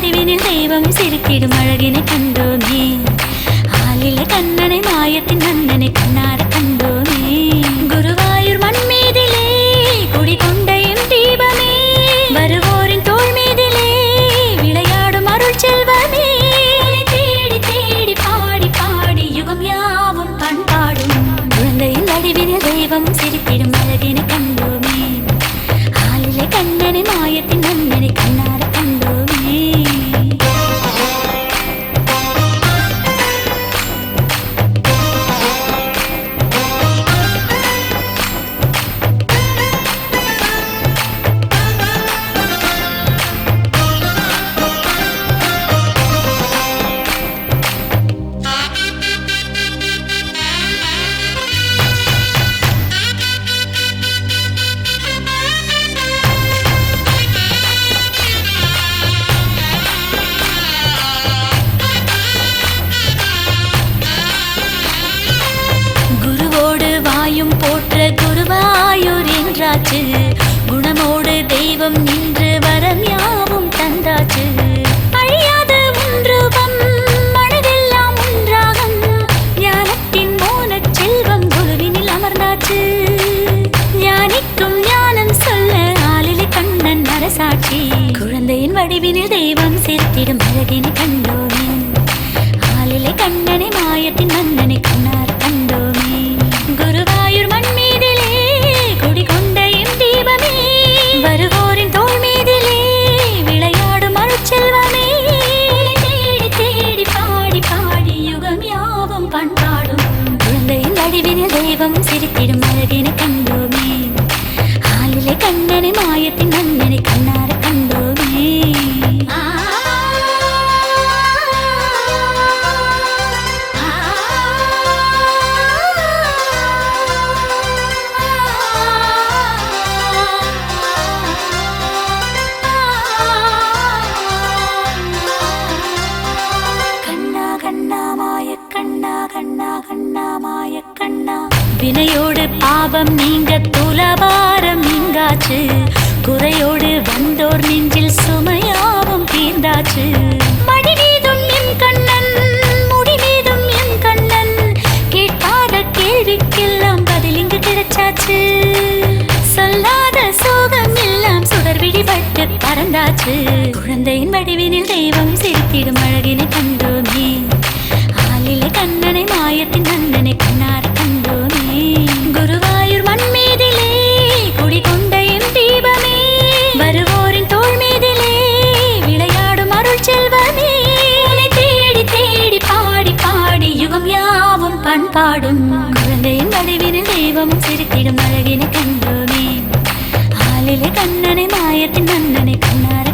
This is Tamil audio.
வடிவினில் தெய்வம் சிரித்திடும் அழகினை கண்டோமே. ஆலிலே கண்ணனை மாயத்தின் மன்னனை கண்ணார கண்டோமே. குருவாயூர் மண் மீதிலே குடிகொண்ட என் தீபமே, வருவோரின் தோள் மீதிலே விளையாடும் அருள் செல்வமே. தேடி தேடி பாடி பாடி யுகம் யாவும் பண்பாடும் குழந்தையின் வடிவினில் தெய்வம் சிரித்திடும் அழகினை கண்டோமே. ஆலிலே கண்ணனை மாயத்தின் மன்னனை கண்ணார கண்டோமே. போற்ற குருவாயூர் என்றாச்சு, குணமோடு தெய்வம் நின்று வரம் யாவும் தந்தாச்சு. அழியாத ஒன்றுபம் மனதெல்லாம் ஒன்றாகம், ஞானத்தின் மோனச் செல்வம் குருவினில் அமர்ந்தாச்சு. ஞானிக்கும் ஞானம் சொல்ல ஆலிலே கண்ணன் அரசாட்சி, குழந்தையின் வடிவினில் தெய்வம் சிரித்திடும் அழகினை கண்டோமே. ஆலிலே கண்ணனை மாயத்தின் மன்னனை கண்ணார் கண்டோமே. குருவாயூர் மண் மீதிலே குடிகொண்ட என் தீபமே, வருவோரின் தோள் மீதிலே விளையாடும் அருட்செல்வமே. தேடி தேடி பாடி பாடி யுகம் யாவும் பண்பாடும் குழந்தையின் வடிவினில் தெய்வம் சிரித்திடும் அழகினை கண்டோமே. ஆலிலே கண்ணனை மாயத்தின் மன்னனை கண்ணார கண்டோமே. வினையோடு பாவம் நீங்க துலபாரம் நீங்காச்சு, குறையோடு வந்தோர் நெஞ்சில் சுமையாவும் தீர்ந்தாச்சு. மடி மீதும் என் கண்ணன் முடி மீதும் என் கண்ணன், கேட்காத கேள்விக்கெல்லாம் பதில் இங்கு கிடைச்சாச்சு. சொல்லாத சோகம் எல்லாம் சுடர் விடிபட்டு பறந்தாச்சு, குழந்தையின் வடிவினில் தெய்வம் சிரித்திடும் அழகினை கண்டோமே. ஆலிலே கண்ணனை மாயத்தின் மன்னனை கண்ணார கண்டோமே. குருவாயூர் மண் மீதிலே குடிகொண்ட என் தீபமே, வருவோரின் தோள் மீதிலே விளையாடும் அருள் செல்வமே. தேடி தேடி பாடி பாடி யுகம் யாவும் பண்பாடும் குழந்தையின் வடிவினில் தெய்வம் சிரித்திடும் அழகினை கண்டோமே. ஆலிலே கண்ணனை மாயத்தின் மன்னனை கண்ணார